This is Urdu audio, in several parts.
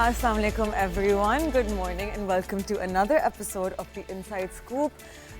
Assalamu alaikum everyone. Good morning and welcome to another episode of the Inside Scoop.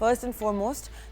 First and foremost,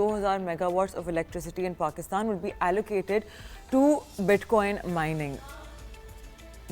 2000 megawatts of electricity in Pakistan will be allocated to Bitcoin mining.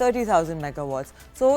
30,000 megawatts. So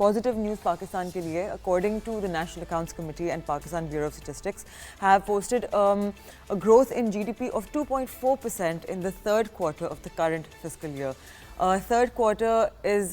positive news Pakistan ke liye. According to the National Accounts Committee and Pakistan Bureau of Statistics have posted a growth in GDP of 2.4% in the third quarter of the current fiscal year. Third quarter is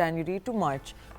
January to March.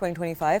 2025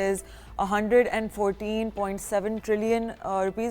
is 114.7 trillion rupees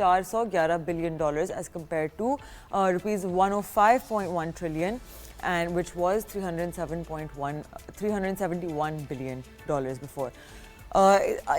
$411 billion as compared to rupees 105.1 trillion and which was $371 billion before.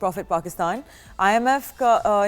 Profit Pakistan. IMF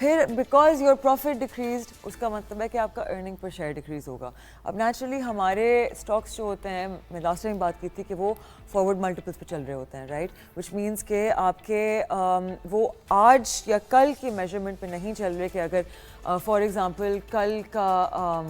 پھر بیکاز یور پروفٹ ڈکریزڈ اس کا مطلب ہے کہ آپ کا ارننگ پر شیئر ڈکریز ہوگا. اب نیچرلی ہمارے اسٹاکس جو ہوتے ہیں, میں لاسٹ ٹائم بات کی تھی کہ وہ فارورڈ ملٹیپلس پہ چل رہے ہوتے ہیں, رائٹ, وچ مینس کہ آپ کے وہ آج یا کل کی میجرمنٹ پہ نہیں چل رہے کہ اگر فار ایگزامپل کل کا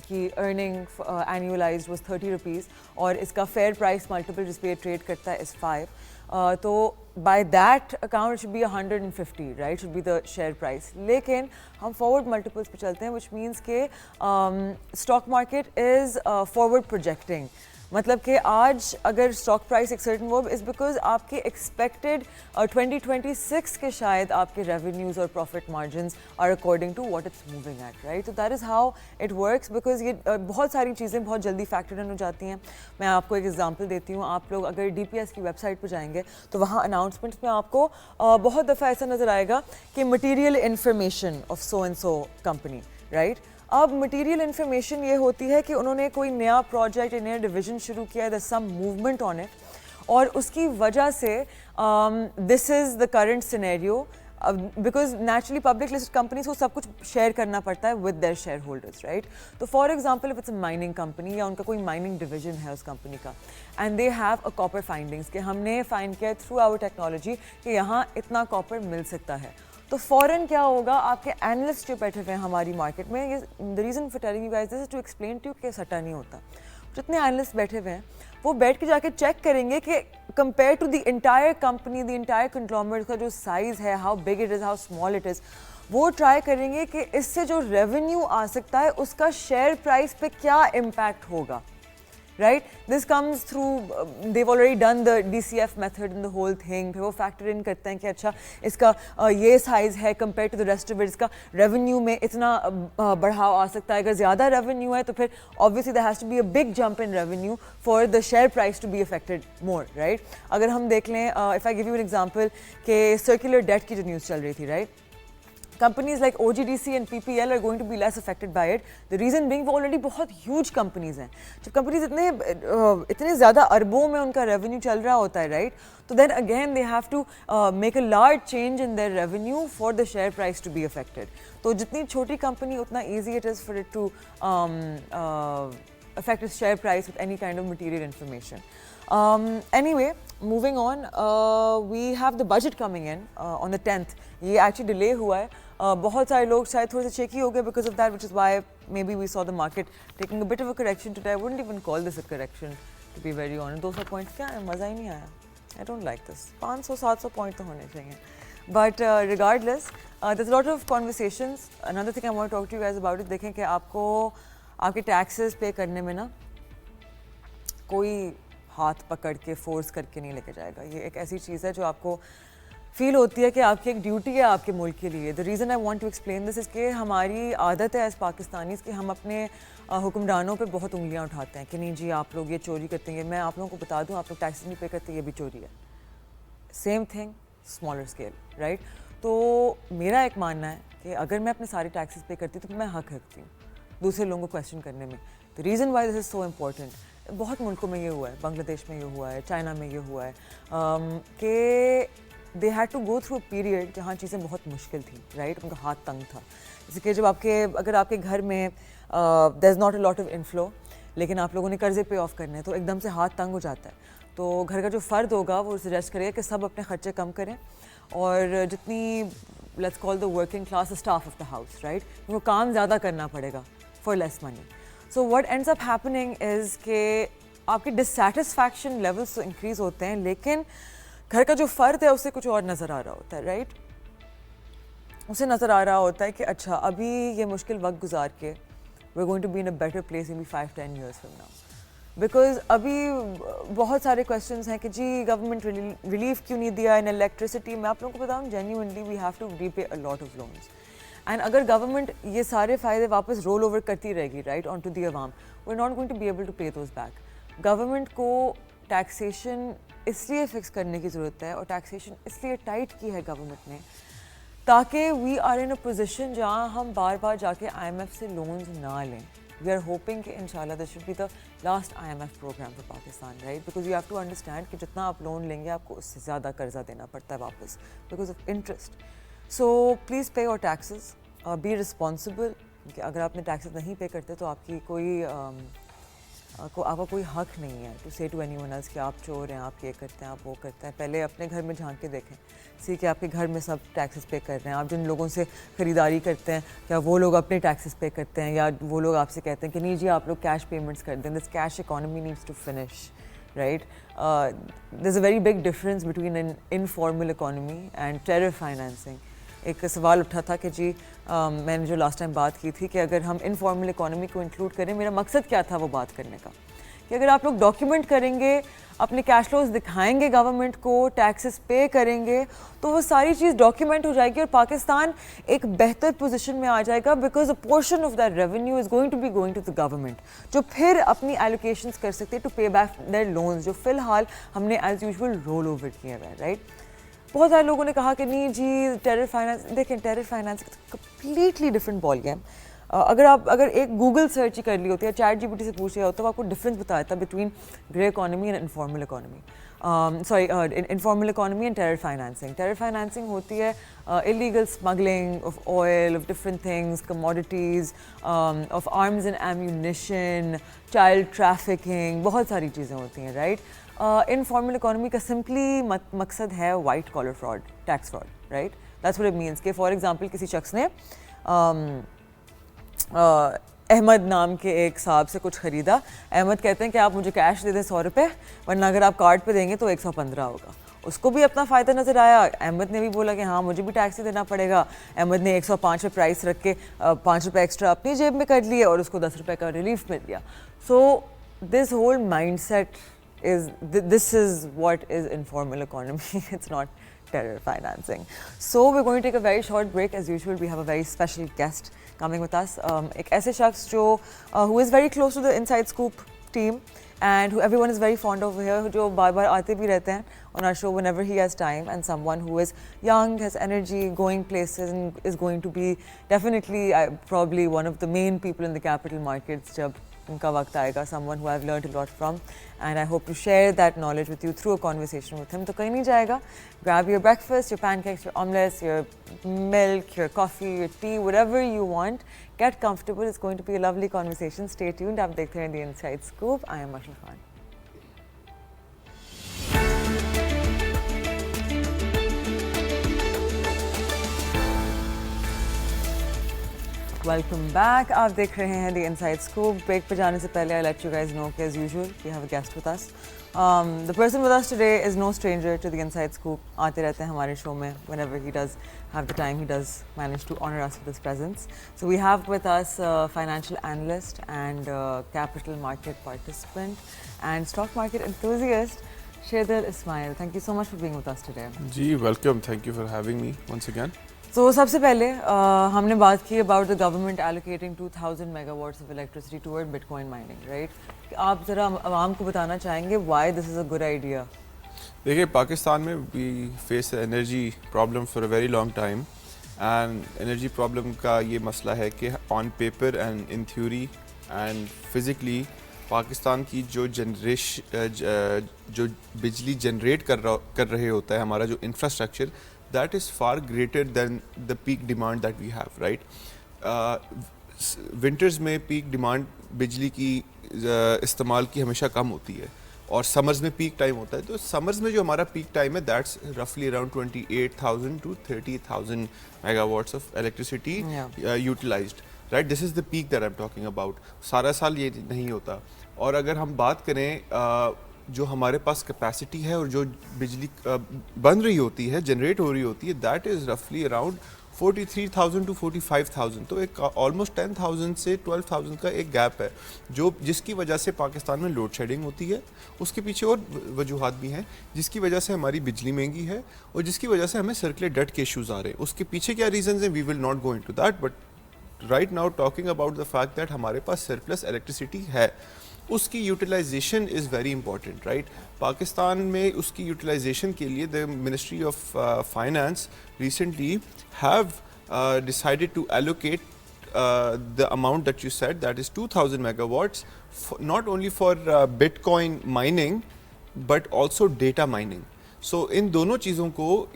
کی ارننگ اینیولائزڈ واز 30 روپیز اور اس کا فیئر پرائس ملٹیپل جس پہ ٹریڈ کرتا ہے از 5, تو by that account should be 150, right, should be the share price. لیکن ہم فارورڈ ملٹیپلس پہ چلتے ہیں وچ مینس کہ stock market is forward projecting. مطلب کہ آج اگر اسٹاک پرائس ایک سرٹن وہ از بیکاز آپ کے ایکسپیکٹڈ 2026 کے شاید آپ کے ریونیوز اور profit margins are according to what it's moving at, right. تو that is how it works, because یہ بہت ساری چیزیں بہت جلدی فیکٹر ان ہو جاتی ہیں. میں آپ کو ایک ایگزامپل دیتی ہوں. آپ لوگ اگر ڈی پی ایس کی ویب سائٹ پہ جائیں گے تو وہاں اناؤنسمنٹس میں آپ کو بہت دفعہ ایسا نظر آئے گا کہ material information of so and so company, right. اب مٹیریل انفارمیشن یہ ہوتی ہے کہ انہوں نے کوئی نیا پروجیکٹ یا نیا ڈویژن شروع کیا ہے, there's some movement on it, اور اس کی وجہ سے this is the current scenario, because naturally public listed companies کو سب کچھ شیئر کرنا پڑتا ہے with their shareholders, right. تو for example if it's a mining company یا ان کا کوئی مائننگ ڈویژن ہے اس کمپنی کا, and they have a copper findings کہ ہم نے فائنڈ کیا تھرو آور ٹیکنالوجی کہ یہاں اتنا کاپر مل سکتا ہے, تو فوراً کیا ہوگا, آپ کے اینالسٹ جو بیٹھے ہوئے ہیں ہماری مارکیٹ میں, یہ the reason for telling you guys this is to explain to you کہ سٹا نہیں ہوتا. جتنے اینالسٹ بیٹھے ہوئے ہیں وہ بیٹھ کے جا کے چیک کریں گے کہ compare to the entire company, the entire conglomerate کا جو سائز ہے, how big it is, how small it is, وہ ٹرائی کریں گے کہ اس سے جو ریونیو آ سکتا ہے اس کا شیئر پرائس پہ کیا امپیکٹ ہوگا, right. This comes through they've already done the DCF method and the whole thing. پھر وہ فیکٹر ان کرتے ہیں کہ اچھا اس کا یہ سائز ہے compare to the rest of it, اس کا ریونیو میں اتنا بڑھاؤ آ سکتا ہے. اگر زیادہ ریونیو ہے تو پھر obviously there has to be a big jump in revenue for the share price to be affected more, right. اگر ہم دیکھ لیں if I give you an example کہ circular debt کی جو نیوز چل رہی تھی, right. Companies like OGDC and PPL are going to be less affected by it. The reason being وہ already بہت huge companies ہیں. جب companies اتنے زیادہ اربوں میں ان کا revenue چل رہا ہوتا ہے, right, تو then again they have to make a large change in their revenue for the share price to be affected. تو جتنی چھوٹی company اتنا easy it is for it to affect its share price with any kind of material information. Anyway, moving on, we have the budget coming in on the 10th. یہ actually delay ہوا ہے. بہت سارے لوگ شاید تھوڑے سے چیکی ہو گئے because of that, which is why maybe we saw the market taking a bit of a correction today. I wouldn't even call this a correction, to be very honest. 200 points کیا ہے, مزہ ہی نہیں آیا. I don't like this. 500-700 point تو ہونے چاہیے. But regardless, there's a lot of conversations. Another thing I want to talk to you guys about is دیکھیں کہ آپ کو آپ کے ٹیکسز پے کرنے میں نا کوئی ہاتھ پکڑ کے فورس کر کے نہیں لے کے جائے گا. یہ ایک ایسی چیز ہے جو آپ کو فیل ہوتی ہے کہ آپ کی ایک ڈیوٹی ہے آپ کے ملک کے لیے. The reason I want to explain this is کہ ہماری عادت ہے ایز پاکستانیز کہ ہم اپنے حکمرانوں پہ بہت انگلیاں اٹھاتے ہیں کہ نہیں جی آپ لوگ یہ چوری کرتے ہیں. میں آپ لوگوں کو بتا دوں, آپ لوگ ٹیکس نہیں پے کرتے, یہ بھی چوری ہے. Same thing smaller scale, right. تو میرا ایک ماننا ہے کہ اگر میں اپنے سارے ٹیکسز پے کرتی ہوں تو میں حق رکھتی ہوں دوسرے لوگوں کو کویشچن کرنے میں. The reason why this is so important, بہت ملکوں میں یہ ہوا ہے, بنگلہ دیش میں یہ ہوا ہے, چائنا میں یہ ہوا ہے کہ they had to go through a period جہاں چیزیں بہت مشکل تھیں, رائٹ. ان کا ہاتھ تنگ تھا. جیسے کہ جب اگر آپ کے گھر میں there is not a lot of inflow لیکن آپ لوگوں نے قرضے پے آف کرنے ہیں تو ایک دم سے ہاتھ تنگ ہو جاتا ہے. تو گھر کا جو فرد ہوگا وہ سجیسٹ کرے گا کہ سب اپنے خرچے کم کریں اور جتنی let's call the working class staff of the house, right, وہ کام زیادہ کرنا پڑے گا for less money. So what ends up happening is کہ آپ کے ڈسسیٹسفیکشن لیولس تو انکریز ہوتے ہیں لیکن گھر کا جو فرد ہے اسے کچھ اور نظر آ رہا ہوتا ہے, رائٹ. اسے نظر آ رہا ہوتا ہے کہ اچھا ابھی یہ مشکل وقت گزار کے we are going to be in a better place in 5-10 years from now. Because ابھی بہت سارے کویشچنس ہیں کہ جی گورنمنٹ ریلیف کیوں نہیں دیا ان الیکٹریسٹی. میں آپ لوگوں کو بتاؤں genuinely we have to repay a lot of loans, and اگر گورنمنٹ یہ سارے فائدے واپس رول اوور کرتی رہے گی, رائٹ, آن ٹو دی عوام, we are not going to be able to pay those back. Government کو ٹیکسیشن اس لیے فکس کرنے کی ضرورت ہے اور ٹیکسیشن اس لیے ٹائٹ کی ہے گورنمنٹ نے تاکہ we are in a position جہاں ہم بار بار جا کے آئی ایم ایف سے لونز نہ لیں. وی آر ہوپنگ کہ ان شاء اللہ this should be the last I M F program for Pakistan, right. Because you have to understand کہ جتنا آپ لون لیں گے آپ کو اس سے زیادہ قرضہ دینا پڑتا ہے واپس because of interest. So please pay your taxes, be responsible. کہ اگر آپ نے ٹیکسز نہیں پے کرتے تو آپ کی آپ کا کوئی حق نہیں ہے ٹو سے ٹو اینی ون ایلس کہ آپ چور ہیں, آپ یہ کرتے ہیں, آپ وہ کرتے ہیں. پہلے اپنے گھر میں جھانک کے دیکھیں, کہ آپ کے گھر میں سب ٹیکسز پے کر رہے ہیں. آپ جن لوگوں سے خریداری کرتے ہیں کیا وہ لوگ اپنے ٹیکسز پے کرتے ہیں, یا وہ لوگ آپ سے کہتے ہیں کہ نہیں جی آپ لوگ کیش پیمنٹس کر دیں. This cash economy needs to finish, right. There is a very big difference between in informal economy and terror financing. ایک سوال اٹھا تھا کہ جی میں نے جو لاسٹ ٹائم بات کی تھی کہ اگر ہم انفارمل اکانومی کو انکلوڈ کریں, میرا مقصد کیا تھا وہ بات کرنے کا, کہ اگر آپ لوگ ڈاکیومنٹ کریں گے, اپنے کیش فلوز دکھائیں گے گورنمنٹ کو, ٹیکسز پے کریں گے, تو وہ ساری چیز ڈاکیومنٹ ہو جائے گی اور پاکستان ایک بہتر پوزیشن میں آ جائے گا, because a portion of that revenue is going to be going to the government, جو پھر اپنی ایلوکیشنس کر سکتے to pay back their loans, جو فی الحال ہم نے ایز یوزول رول اوور کیا ہوا ہے, رائٹ. بہت سارے لوگوں نے کہا کہ نہیں جی ٹیرر فائنانس, دیکھیں terror finance completely different ball game. اگر ایک گوگل سرچ ہی کر لی ہوتی ہے, چیٹ جی پی ٹی سے پوچھ لیا ہوتا ہے, وہ آپ کو ڈفرنس بتایا تھا between grey economy and informal economy. Informal economy and terror financing. Terror financing ہوتی ہے illegal smuggling of oil, of different things, commodities, of arms and ammunition, child trafficking, بہت ساری چیزیں ہوتی ہیں, رائٹ. انفارمل اکانومی کا سمپلی مقصد ہے white collar fraud, tax fraud, right. That's what it means. کہ فار ایگزامپل کسی شخص نے احمد نام کے ایک صاحب سے کچھ خریدا. احمد کہتے ہیں کہ آپ مجھے کیش دے دیں 100 روپے, ورنہ اگر آپ کارڈ پہ دیں گے تو 115 ہوگا. اس کو بھی اپنا فائدہ نظر آیا, احمد نے بھی بولا کہ ہاں مجھے بھی ٹیکس دینا پڑے گا. احمد نے 105 پہ پرائس رکھ کے 5 روپے ایکسٹرا اپنی جیب میں کر لیے اور اس کو 10 روپے کا ریلیف مل گیا. So this whole mindset this is what is informal economy. It's not terror financing. So we're going to take a very short break. As usual, we have a very special guest coming with us. ایک ایسے شخص جو who is very close to the Inside Scoop team and who everyone is very fond of here, جو بار بار آتے بھی رہتے ہیں on our show whenever he has time, and someone who is young, has energy, going places, and is going to be definitely probably one of the main people in the capital markets جب ان کا وقت آئے گا. someone who I've learned a lot from, and I hope to share that knowledge with you through a conversation with him. تو کہیں نہیں جائے گا. Grab your breakfast, your pancakes, your omelets, your milk, your coffee, your tea, whatever you want. Get comfortable. It's going to be a lovely conversation. Stay tuned. آپ دیکھتے ہیں The Inside Scoop. I am Ashra Khan. Welcome back. آپ دیکھ رہے ہیں دی انسائڈ اسکوپ. بریک پہ جانے سے پہلے I let you guys know کہ as usual we have a guest with us. The person with us today is no stranger to the inside scoop. آتے رہتے ہیں ہمارے شو میں whenever he does have the time, he does manage to honour us with his presence. So we have with us financial analyst and capital market participant and stock market enthusiast Sherdil Ismail. Thank you so much for being with us today. جی welcome, thank you for having me once again. تو سب سے پہلے ہم نے بات کی about the government allocating 2000 megawatts of electricity toward bitcoin mining, right. آپ ذرا عوام کو بتانا چاہیں گے why this is a good idea. دیکھیے پاکستان میں we face energy problem for a very long time, and energy problem کا یہ مسئلہ ہے کہ on paper and in theory and physically Pakistan کی جو بجلی جنریٹ کر رہے ہوتا ہے ہمارا جو infrastructure, that is far greater than the peak demand that we have, right? Winters میں peak demand بجلی کی استعمال کی ہمیشہ کم ہوتی ہے, اور سمرز میں پیک ٹائم ہوتا ہے. تو سمرز میں جو ہمارا پیک ٹائم ہے دیٹس رفلی around 28,000 to 30,000 megawatts of electricity utilized, right. This is the peak that I am talking about. سارا سال یہ نہیں ہوتا. اور اگر ہم بات کریں جو ہمارے پاس کیپیسٹی ہے اور جو بجلی بن رہی ہوتی ہے, جنریٹ ہو رہی ہوتی ہے, دیٹ از رفلی اراؤنڈ 43,000 to 45,000. تو ایک آلموسٹ 10,000 سے 12,000 کا ایک گیپ ہے, جس کی وجہ سے پاکستان میں لوڈ شیڈنگ ہوتی ہے. اس کے پیچھے اور وجوہات بھی ہیں جس کی وجہ سے ہماری بجلی مہنگی ہے اور جس کی وجہ سے ہمیں سرکولر ڈیٹ کے ایشوز آ رہے ہیں. اس کے پیچھے کیا ریزنز ہیں, we will not go into that, but right now talking about the fact that ہمارے پاس سرپلس الیکٹریسٹی ہے, اس کی utilization is very important, right. Pakistan میں اس کی یوٹیلائزیشن کے لیے the ministry of finance recently have decided to allocate the amount that you said, that is 2,000 megawatts, not only for Bitcoin mining but also data mining. So ان دونوں چیزوں کو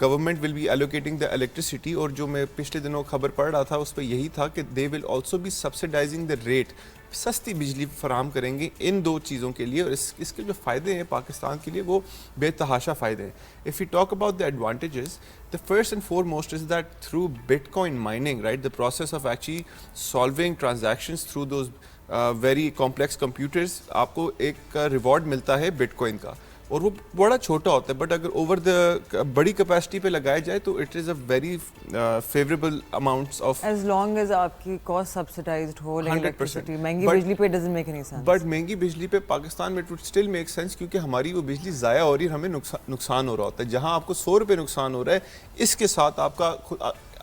government will be allocating the electricity, اور جو میں پچھلے دنوں خبر پڑھ رہا تھا اس پہ یہی تھا کہ they will also be subsidizing the rate, سستی بجلی فراہم کریں گے ان دو چیزوں کے لیے, اور اس کے جو فائدے ہیں پاکستان کے لیے وہ بے تحاشا فائدے ہیں. If you talk about the advantages, the first and foremost is that through Bitcoin mining, right, the process of actually solving transactions through those very complex computers, آپ کو ایک ریوارڈ ملتا ہے بٹ کوائن کا, اور وہ بڑا چھوٹا ہوتا ہے, بٹ اگر اوور دا بڑی کیپیسٹی پہ لگایا جائے تو it is a very favourable amounts of, as long as آپ کی کاسٹ سبسڈائزڈ ہو, لیکن 100%. الیکٹریسٹی مہنگی بجلی پہ doesn't make any sense. But مہنگی بجلی پہ پاکستان میں اٹ اسٹل میک سینس, کیونکہ ہماری وہ بجلی ضائع ہو رہی ہے, ہمیں نقصان ہو رہا ہوتا ہے. جہاں آپ کو 100 روپے نقصان ہو رہا ہے, اس کے ساتھ آپ کا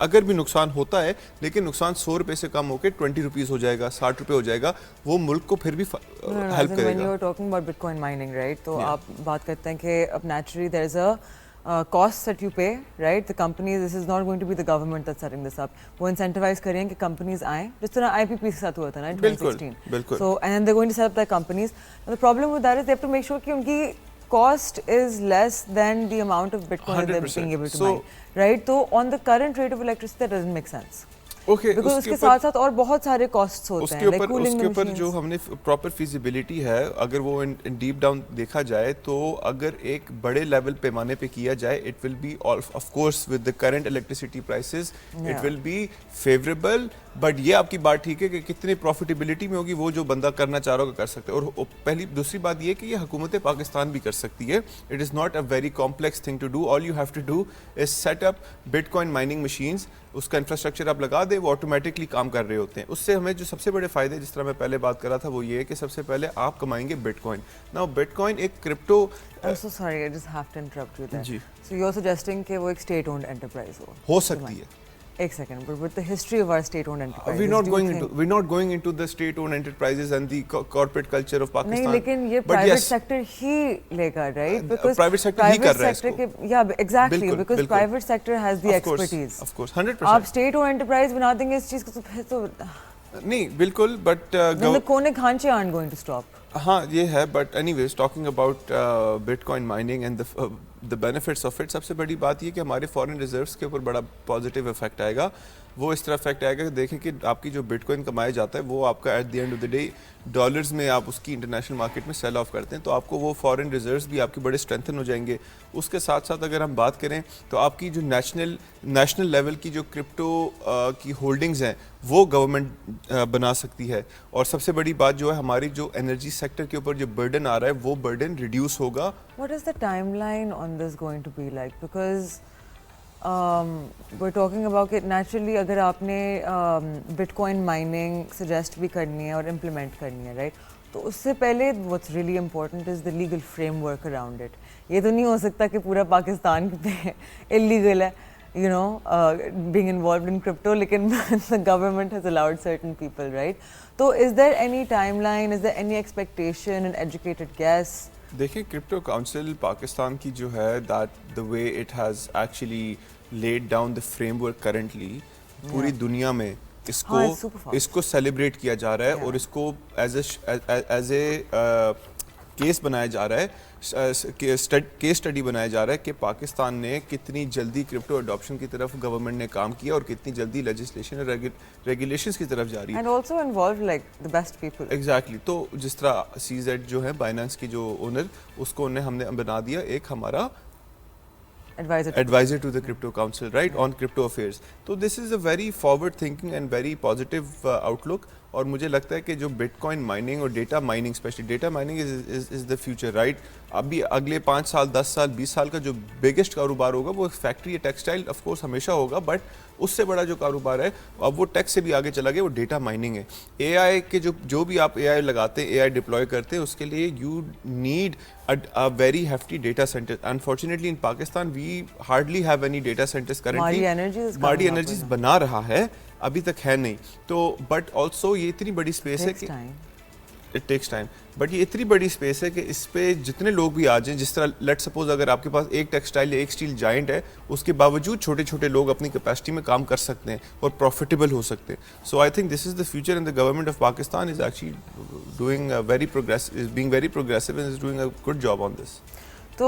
اگر بھی نقصان ہوتا ہے لیکن نقصان 100 روپے سے کم ہو کے 20 روپیز ہو جائے گا, 60 روپے ہو جائے گا, وہ ملک کو پھر بھی ہیلپ کرے When God. you are talking about Bitcoin mining, right? تو آپ بات کرتے ہیں کہ اب naturally there is a cost that you pay, right? The companies, this is not going to be the government that's setting this up. وہ incentivize کریں کہ companies آئیں, جس طرح IPP کے ساتھ ہوا تھا نا 2016. بالکل. So and then they're going to set up their companies. And the problem with that is they have to make sure کہ ان کی cost is less than the amount of Bitcoin that they're being able to mine, right? تو on the current rate of electricity that doesn't make sense. Because اس کے ساتھ ساتھ اور بہت سارے کاسٹس ہوتے ہیں, like cooling اس کے اوپر جو machines. ہم نے پراپر فیزیبلٹی ہے, اگر وہ ڈیپ ڈاؤن دیکھا جائے تو اگر ایک بڑے لیول پیمانے پہ کیا جائے, it will be of course with the current electricity prices it will be favourable. But یہ آپ کی بات ٹھیک ہے کہ کتنی پروفیٹیبلٹی میں ہوگی, وہ جو بندہ کرنا چاہ رہا ہوگا کر سکتے ہیں. اور پہلی دوسری بات یہ کہ یہ حکومت پاکستان بھی کر سکتی ہے. It is not a very complex thing to do. All you have to do is set up bitcoin mining machines, اس کا انفراسٹرکچر آپ لگا دیں, وہ آٹومیٹکلی کام کر رہے ہوتے ہیں. اس سے ہمیں جو سب سے بڑے فائدے, جس طرح میں پہلے بات کر رہا تھا, وہ یہ ہے کہ سب سے پہلے آپ کمائیں گے but coin. Now but coin ایک crypto, I'm so sorry, I just have to interrupt you there. جی So you're suggesting کہ وہ ایک state owned enterprise ہو سکتی ہے. ایک second, but with the history of our state owned enterprises, we're not going into the state owned enterprises and the corporate culture of Pakistan. نہیں, لیکن یہ private sector ہی لے گا, right? Because private sector ہی کر رہا ہے اس کو. Yeah, exactly, because private sector has the expertise. Of course, 100%. آپ state owned enterprise بنا دیں گے اس چیز کو تو پھر تو نہیں بالکل, بٹ the کونے کھانچے aren't going to stop. ہاں یہ ہے. But anyways talking about bitcoin mining and the benefits of it, سب سے بڑی بات یہ کہ ہمارے فارن ریزروس کے اوپر بڑا پازیٹیو افیکٹ آئے گا. وہ اس طرح افیکٹ آئے گا کہ دیکھیں کہ آپ کی جو بٹ کوائن کمایا جاتا ہے وہ آپ کا at the end of the day dollars میں آپ اس کی انٹرنیشنل مارکیٹ میں سیل آف کرتے ہیں, تو آپ کو وہ فارن ریزروس بھی آپ کے بڑے اسٹرینتھن ہو جائیں گے. اس کے ساتھ ساتھ اگر ہم بات کریں تو آپ کی جو نیشنل لیول کی جو کرپٹو کی ہولڈنگز ہیں وہ گورنمنٹ بنا سکتی ہے. اور سب سے بڑی بات جو ہے, ہماری جو انرجی سیکٹر کے اوپر جو برڈن آ رہا ہے وہ برڈن ریڈیوس ہوگا. What is the timeline on this going to be like? Because we're talking about کہ naturally اگر آپ نے Bitcoin mining suggest بھی کرنی ہے اور implement کرنی ہے, right? تو اس سے پہلے what's really important is the legal framework around it. یہ تو نہیں ہو سکتا کہ پورا پاکستان پہ illegal ہے, you know, being involved in crypto, لیکن the government has allowed certain people, right? So is there any timeline, is there any expectation, an educated guess? دیکھیں کرپٹو کاؤنسل پاکستان کی جو ہے that the way it has actually laid down the frame work currently پوری دنیا میں اس کو سیلیبریٹ کیا جا رہا ہے, اور اس کو ایز اے کیس بنایا جا رہا ہے, کیس اسٹڈی بنایا جا رہا ہے کہ پاکستان نے کتنی جلدی کرپٹو اڈاپشن کی طرف گورنمنٹ نے کام کیا اور کتنی جلدی لیجسلیشن اور ریگولیشنز کی طرف جا رہی ہے. And also involved like the best people. Exactly. تو جس طرح CZ جو ہے بائنانس کی جو اونر, اس کو ہم نے بنا دیا ایک ہمارا advisor to the crypto council, right, on crypto affairs. تو this is a very forward thinking and very positive outlook. اور مجھے لگتا ہے کہ جو بٹ کوائن مائننگ اور data mining, especially data mining is the future, right. ابھی اگلے 5 سال 10 سال 20 سال کا جو بگیسٹ کاروبار ہوگا وہ فیکٹری یا ٹیکسٹائل آف کورس ہمیشہ ہوگا, بٹ اس سے بڑا جو کاروبار ہے اب وہ ٹیک سے بھی آگے چلا گیا, وہ ڈیٹا مائننگ ہے. اے آئی کے جو بھی آپ اے آئی لگاتے ہیں, اے آئی ڈپلوائے کرتے ہیں, اس کے لیے you need a very hefty data center. Unfortunately in Pakistan we hardly have any data centers currently. Mardi Energies بنا رہا ہے, ابھی تک ہے نہیں. تو بٹ آلسو یہ اتنی بڑی اسپیس ہے کہ اٹ ٹیکس ٹائم, بٹ یہ اتنی بڑی اسپیس ہے کہ اس پہ جتنے لوگ بھی آ جائیں, جس طرح لیٹ سپوز اگر آپ کے پاس ایک ٹیکسٹائل یا ایک اسٹیل جائنٹ ہے, اس کے باوجود چھوٹے چھوٹے لوگ اپنی کیپیسٹی میں کام کر سکتے ہیں اور پروفیٹیبل ہو سکتے ہیں. So I think this is the future, and the government of Pakistan is actually doing very progressive, is being very progressive and is doing a good job on this. So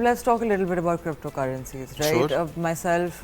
let's talk a little bit about cryptocurrencies, right? Sure. Myself,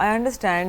I understand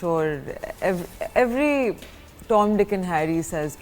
sure every Tom, Dick and Harry says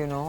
you know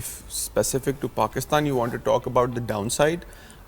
if specific to Pakistan you want to talk about the downside,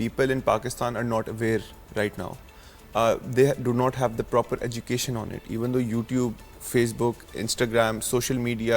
people in Pakistan are not aware right now. They do not have the proper education on it. Even though YouTube, Facebook, Instagram, social media,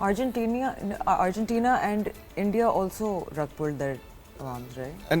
Argentina and India also rug pulled their arms, right? And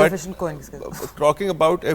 But talking about a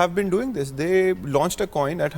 have been doing this. They launched a coin at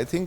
I think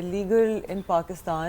illegal in Pakistan?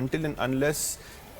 until and unless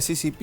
SECP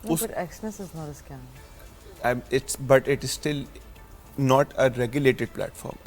XNS is not a scam. But it is still not a regulated platform.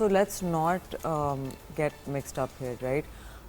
So let's not get mixed up here, right?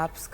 apps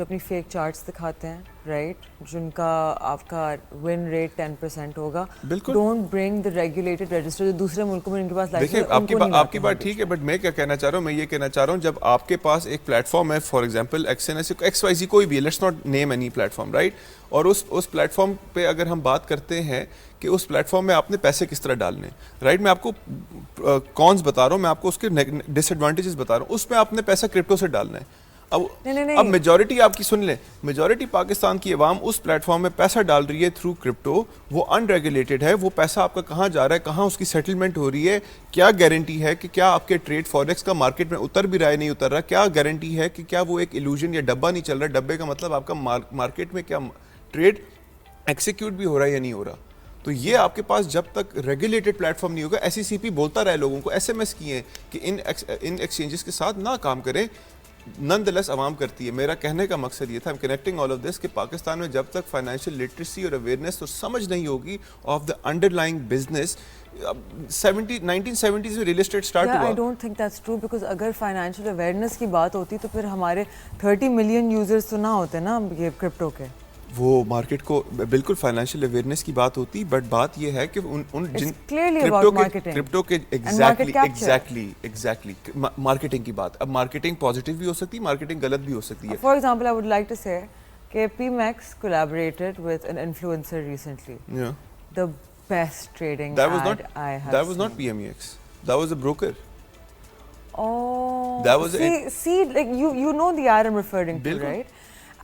جو اپنی فیک چارٹس دکھاتے ہیں رائٹ, جن کا آپ کا ون ریٹ 10% ہوگا. Don't bring the regulated register جو دوسرے ملکوں میں ان کے پاس لائسنس. دیکھیں آپ کی بات ٹھیک ہے, بٹ میں کیا کہنا چاہ رہا ہوں, میں یہ کہنا چاہ رہا ہوں جب آپ کے پاس ایک پلیٹ فارم ہے, فار ایگزامپل XYZ کوئی بھی, let's not name any plate form right, اور اس پلیٹ فارم پہ اگر ہم بات کرتے ہیں کہ اس پلیٹ فارم میں آپ نے پیسے کس طرح ڈالنے ہیں رائٹ, میں آپ کو کونس بتا رہا ہوں, میں آپ کو اس کے ڈس ایڈوانٹیجز بتا رہا ہوں. اس میں آپ نے پیسہ کرپٹو سے ڈالنا ہے. اب میجورٹی آپ کی سن لیں, میجورٹی پاکستان کی عوام اس پلیٹ فارم میں پیسہ ڈال رہی ہے تھرو کرپٹو, وہ ان ریگولیٹڈ ہے. وہ پیسہ آپ کا کہاں جا رہا ہے, کہاں اس کی سیٹلمنٹ ہو رہی ہے, کیا گارنٹی ہے کہ کیا آپ کے ٹریڈ فوریکس کا مارکیٹ میں اتر بھی رہا ہے نہیں اتر رہا, کیا گارنٹی ہے کہ کیا وہ ایک ایلوژن یا ڈبہ نہیں چل رہا. ڈبے کا مطلب آپ کا مارکیٹ میں کیا ٹریڈ ایکسیکیوٹ بھی ہو رہا ہے یا نہیں ہو رہا. تو یہ آپ کے پاس جب تک ریگولیٹڈ پلیٹ فارم نہیں ہوگا, SECP بولتا رہے لوگوں کو, SMS کیے کہ ان ایکسچینجز کے ساتھ نہ کام کریں, نن دا لیس عوام کرتی ہے. میرا کہنے کا مقصد یہ تھا, کنیکٹنگ آل آف دس, کہ پاکستان میں جب تک فائنینشیل لٹریسی اور اویئرنیس اور سمجھ نہیں ہوگی of the under lying business. 1970s میں ریئل اسٹیٹ اسٹارٹ ہوا. I don't think that's true because اگر فائنینشیل اویئرنیس کی بات ہوتی تو پھر ہمارے 30 ملین یوزرز تو نہ ہوتے نا یہ کرپٹو کے. وہ مارکیٹ کو بالکل فائنینشیل اویئرنیس کی بات ہوتی, بٹ بات یہ ہے کہ ان جن کرپٹو کے ایگزیکٹلی مارکیٹنگ کی بات. اب مارکیٹنگ پازیٹیو بھی ہو سکتی ہے, مارکیٹنگ غلط بھی ہو سکتی ہے. For example I would like to say کہ P-Max collaborated with an influencer recently. Yeah. The best trading ad I have seen. That was not PMEX. That was a broker. Oh. That was see, like you know the ad I'm referring to, right?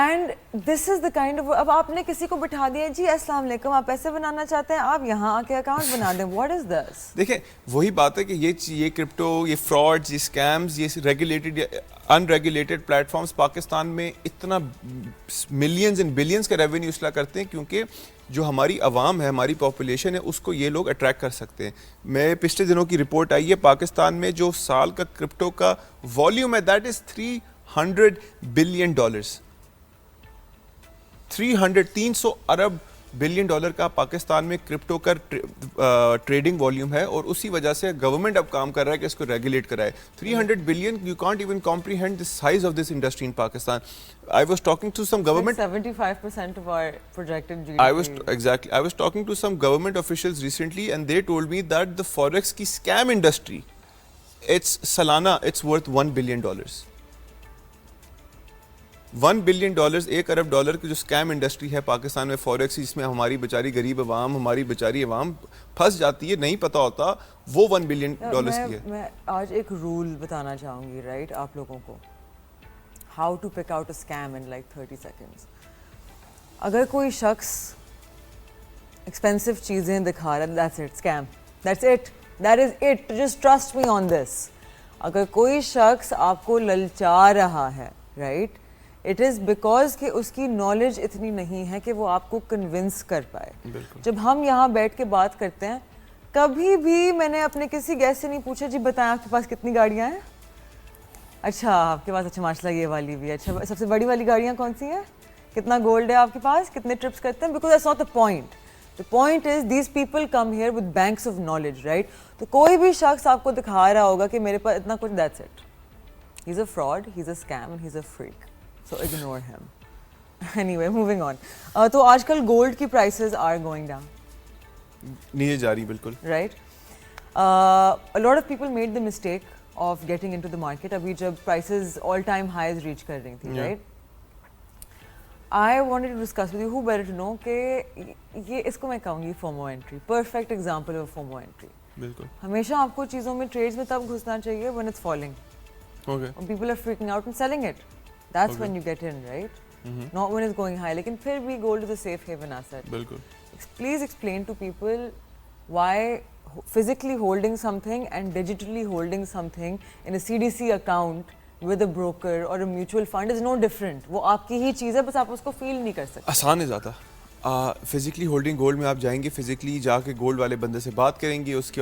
And this is the kind of, اب آپ نے کسی کو بٹھا دیا, جی السلام علیکم, آپ پیسے بنانا چاہتے ہیں, آپ یہاں آ کے اکاؤنٹ بنا دیں. What is this? دیکھیں وہی بات ہے کہ یہ کرپٹو, یہ فراڈز, یہ اسکیمز, یہ ریگولیٹڈ یا ان ریگولیٹڈ پلیٹ فارمز پاکستان میں اتنا ملینز اینڈ بلینز کا ریونیو اس لیے کرتے ہیں کیونکہ جو ہماری عوام ہے, ہماری پاپولیشن ہے, اس کو یہ لوگ اٹریکٹ کر سکتے ہیں. میں پچھلے دنوں کی رپورٹ آئی ہے, پاکستان میں جو سال کا کرپٹو کا والیوم ہے that is $300 billion. 300 Arab billion dollar کا پاکستان میں کرپٹو کا ٹریڈنگ والیوم ہے, اور اسی وجہ سے گورنمنٹ اب کام کر رہا ہے کہ اس کو ریگولیٹ کرائے. 300 billion, you can't even comprehend the size of this industry in Pakistan. I was talking to some government. 75% of our projected GDP. I was talking to some government officials recently, and they told me that the forex ki scam industry, it's worth $1 billion. $1 billion, $1 ارب کی جو اسکیم انڈسٹری ہے پاکستان میں فوریکس, اس میں ہماری بیچاری غریب عوام, ہماری بیچاری عوام پھنس جاتی ہے, نہیں پتہ ہوتا, وہ $1 billion کی ہے. میں آج ایک رول بتانا چاہوں گی رائٹ آپ لوگوں کو, how to pick out a scam in like 30 seconds. اگر کوئی شخص ایکسپینسو چیزیں دکھا رہا ہے, that's it, scheme, that is it, just trust me on this. اگر کوئی شخص آپ کو للچا رہا ہے رائٹ, اٹ از بیکاز کہ اس کی نالج اتنی نہیں ہے کہ وہ آپ کو کنونس کر پائے. جب ہم یہاں بیٹھ کے بات کرتے ہیں, کبھی بھی میں نے اپنے کسی گیسٹ سے نہیں پوچھا جی بتائیں آپ کے پاس کتنی گاڑیاں ہیں, اچھا آپ کے پاس, اچھا ماشاء اللہ یہ والی بھی, اچھا سب سے بڑی والی گاڑیاں کون سی ہیں, کتنا گولڈ ہے آپ کے پاس, کتنے ٹرپس کرتے ہیں, because that's not the point. The point is these people come here with banks of knowledge, right? تو کوئی بھی شخص آپ کو دکھا رہا ہوگا کہ میرے پاس اتنا کچھ, that's it. He's a fraud, he's a scam, and he's a freak. So ignore him. Anyway, moving on. تو آج کل گولڈ کی prices are going down. نیچے جا رہی بالکل. Right? A lot of people made the mistake of getting into the market. ابھی جب prices all time highs reach کر رہی تھی, right? I wanted to discuss with you who better to know کہ یہ اس کو میں کہوں گی FOMO entry. Perfect example of FOMO entry. بالکل. ہمیشہ آپ کو چیزوں میں ٹریڈز میں تب گھسنا چاہیے when it's falling. Okay. When people are freaking out and selling it. That's when you get in, right? Not when it's going high. لیکن پھر بھی gold is a safe haven asset. بالکل. Please explain to people why physically holding something and digitally holding something in a CDC account with a broker or a mutual fund is no different. وہ آپ کی ہی چیز ہے, بس آپ اس کو فیل نہیں کر سکتے. آسان ہے زیادہ. فزیکلی ہولڈنگ گولڈ میں آپ جائیں گے, فزیکلی جا کے گولڈ والے بندے سے بات کریں گے, اس کی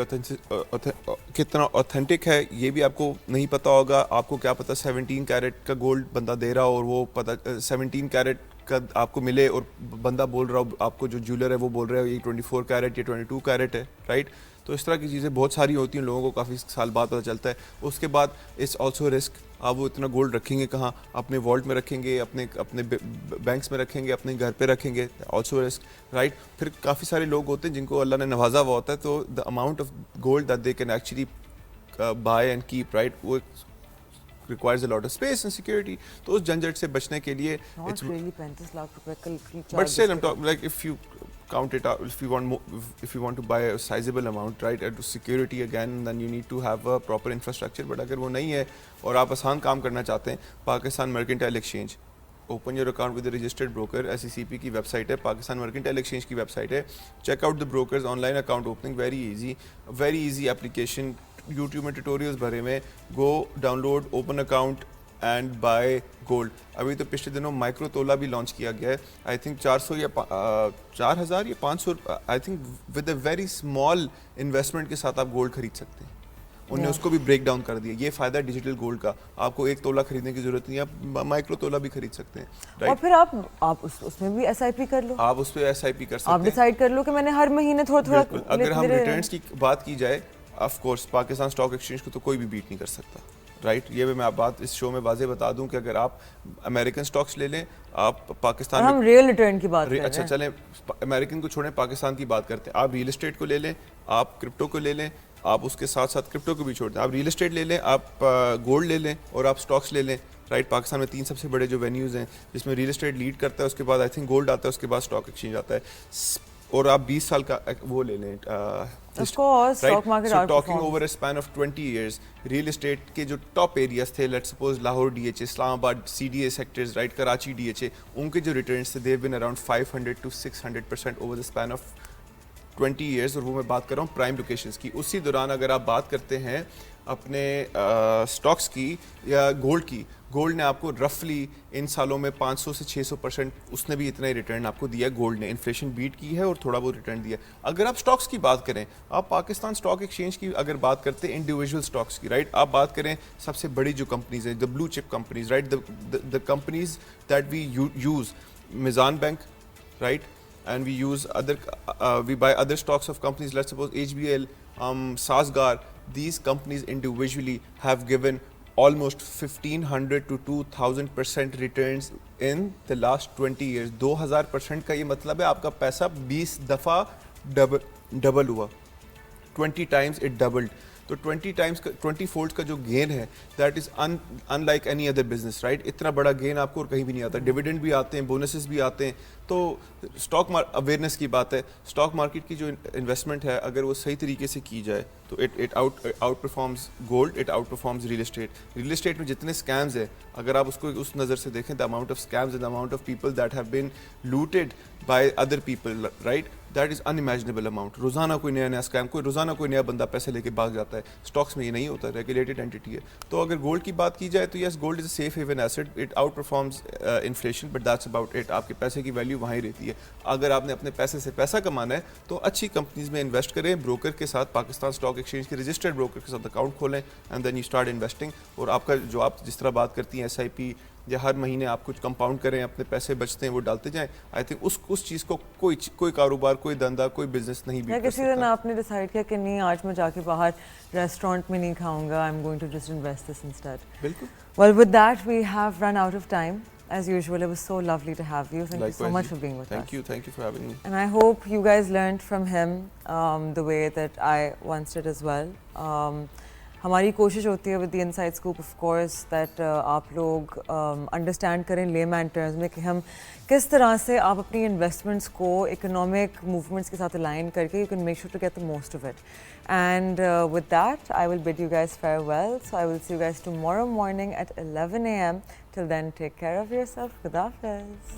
کتنا اوتھینٹک ہے یہ بھی آپ کو نہیں پتہ ہوگا. آپ کو کیا پتہ 17 کیرٹ کا گولڈ بندہ دے رہا اور وہ پتہ 17 کیرٹ کا آپ کو ملے اور بندہ بول رہا ہو, آپ کو جو جیولر ہے وہ بول رہا ہے یہ 24 کیرٹ یا 22 کیرٹ ہے, رائٹ. تو اس طرح کی چیزیں بہت ساری ہوتی ہیں, لوگوں کو کافی سال بعد پتہ چلتا ہے. اس کے بعد اٹس آلسو رسک, آپ وہ اتنا گولڈ رکھیں گے کہاں, اپنے والٹ میں رکھیں گے, اپنے بینکس میں رکھیں گے, اپنے گھر پہ رکھیں گے, آلسو رسک, رائٹ. پھر کافی سارے لوگ ہوتے ہیں جن کو اللہ نے نوازا ہوا ہوتا ہے, تو دا amount of gold that they can actually by and keep, right, وہ requires a lot of space and security. تو اس جھنجھٹ سے بچنے کے لیے Not really 35 lakh روپے کا recharge. but still I'm talking like if you count it out, if you want more, if you want to buy a sizable amount, right, at security again, then you need to have a proper infrastructure. But اگر وہ نہیں ہے اور آپ آسان کام کرنا چاہتے ہیں, Pakistan mercantile exchange, open your account with a registered broker. SECP کی ویب سائٹ ہے, پاکستان مرکنٹائل ایکسچینج کی ویب سائٹ ہے. check out the brokers, online account opening very easy application. YouTube میں ٹیوٹوریلز بھرے میں, go download, open account and buy gold. ابھی تو پچھلے دنوں مائکرو تولا بھی لانچ کیا گیا ہے, آئی تھنک 400 یا 4000 یا 500, I think with a very small investment کے ساتھ آپ گولڈ خرید سکتے ہیں. انہوں نے اس کو بھی بریک ڈاؤن کر دیا. یہ فائدہ ہے ڈیجیٹل گولڈ کا, آپ کو 1 تولا خریدنے کی ضرورت نہیں, آپ مائکرو تولا بھی خرید سکتے ہیں. اور پھر آپ اس میں بھی ایس آئی پی کر لو, آپ اس پہ ایس آئی پی کر سکتے آپ ہیں. ڈیسائیڈ کر لو کہ میں نے ہر مہینے تھوڑا اگر ہم ریٹرنس کی بات کی جائے, of course Pakistan stock exchange کو تو کوئی بھی بیٹ نہیں کر سکتا, رائٹ. یہ میں بات اس شو میں واضح بتا دوں کہ اگر آپ امریکن اسٹاکس لے لیں, آپ پاکستان ہم ریئل ریٹرن کی بات کر رہے ہیں. اچھا چلیں امریکن کو چھوڑیں, پاکستان کی بات کرتے ہیں. آپ ریئل اسٹیٹ کو لے لیں, آپ کرپٹو کو لے لیں, آپ اس کے ساتھ ساتھ کرپٹو کو بھی چھوڑ دیں. آپ ریئل اسٹیٹ لے لیں, آپ گولڈ لے لیں, اور آپ اسٹاکس لے لیں, رائٹ. پاکستان میں 3 سب سے بڑے جو وینیوز ہیں جس میں ریئل اسٹیٹ لیڈ کرتا ہے, اس کے بعد آئی تھنک گولڈ آتا ہے, اس کے بعد اسٹاک ایکسچینج آتا ہے. اور آپ 20 سال کا وہ لے لیں, talking over a span of 20 years. Real estate کے جو ٹاپ ایریاز تھے, let suppose Lahore D H A, Islamabad C D A sectors, right, Karachi D H A, ان کے جو ریٹرنس تھے, they have been around 500 to 600% over the span of 20 years. اور وہ میں بات کر رہا ہوں پرائم لوکیشنز کی. اسی دوران اگر آپ بات کرتے ہیں اپنے اسٹاکس کی یا گولڈ کی, گولڈ نے آپ کو رفلی ان سالوں میں 500 سے 600% اس نے بھی اتنا ہی ریٹرن آپ کو دیا ہے. گولڈ نے انفلیشن بیٹ کی ہے اور تھوڑا بہت ریٹرن دیا. اگر آپ اسٹاکس کی بات کریں, آپ پاکستان اسٹاک ایکسچینج کی اگر بات کرتے ہیں انڈیویجول اسٹاکس کی, رائٹ, آپ بات کریں سب سے بڑی جو کمپنیز ہیں, the blue chip companies, right, the companies that we use, Meezan bank, right, and we use we buy other stocks of companies, let's suppose HBL, Sasgar. These companies individually have given almost 1500 to 2000% returns in the last 20 years. 2000% کا یہ مطلب ہے آپ کا پیسہ 20 دفعہ ڈبل ہوا, 20 times it doubled. تو 20 فولڈ کا جو گین ہے, that is in like any other business, right. اتنا بڑا گین آپ کو اور کہیں بھی نہیں آتا. ڈویڈنڈ بھی آتے ہیں, بونسز بھی آتے ہیں. تو اسٹاک اویئرنیس کی بات ہے, اسٹاک مارکیٹ کی جو انویسٹمنٹ ہے اگر وہ صحیح طریقے سے کی جائے تو it out performs gold, it out performs real estate. Real estate میں جتنے اسکیمز ہیں, اگر آپ اس کو اس نظر سے دیکھیں, the amount of scams and the amount of people that have been looted by other people, right, that is unimaginable amount. روزانہ کوئی نیا اسکیم, روزانہ کوئی نیا بندہ پیسے لے کے بھاگ جاتا ہے. اسٹاکس میں یہ نہیں ہوتا, ریگولیٹڈ اینٹی ہے. تو اگر گولڈ کی بات کی جائے تو yes, gold is a safe haven asset, it outperforms inflation, but that's about it. آپ کے پیسے کی ویلیو وہیں رہتی ہے. اگر آپ نے اپنے پیسے سے پیسہ کمانا ہے تو اچھی کمپنیز میں انویسٹ کریں, بروکر کے ساتھ, پاکستان اسٹاک ایکسچینج کے رجسٹرڈ بروکر کے ساتھ اکاؤنٹ کھولیں, and then you start investing. اور آپ کا جو آپ جس طرح بات کرتی ہیں ایس آئی پی, یا ہر مہینے آپ کچھ کمپاؤنڈ کریں, اپنے پیسے بچتے ہیں وہ ڈالتے جائیں. آئی تھنک اس چیز کو کوئی کاروبار, کوئی دھندا, کوئی بزنس نہیں بیٹ کر کسی دن آپ نے ڈیسائیڈ کیا کہ نہیں, آج میں جا کے باہر ریسٹورینٹ میں نہیں کھاؤں گا, I am going to just invest this instead. بالکل. Well, with that we have run out of time. As usual, it was so lovely to have you. Thank you so much for being with us. Thank you for having me. And I hope you guys learned from him the way that I once did as well. ہماری کوشش ہوتی ہے with the inside scope of course that آپ لوگ انڈرسٹینڈ کریں لے مین ٹرمز میں کہ ہم کس طرح سے آپ اپنی انویسٹمنٹس کو اکنامک موومنٹس کے ساتھ الائن کر کے you can make sure to get the most of it. And with that I will بid you guys farewell. So I will see you guys tomorrow morning at 11 a.m. Till then, take care of yourself. Khudafez.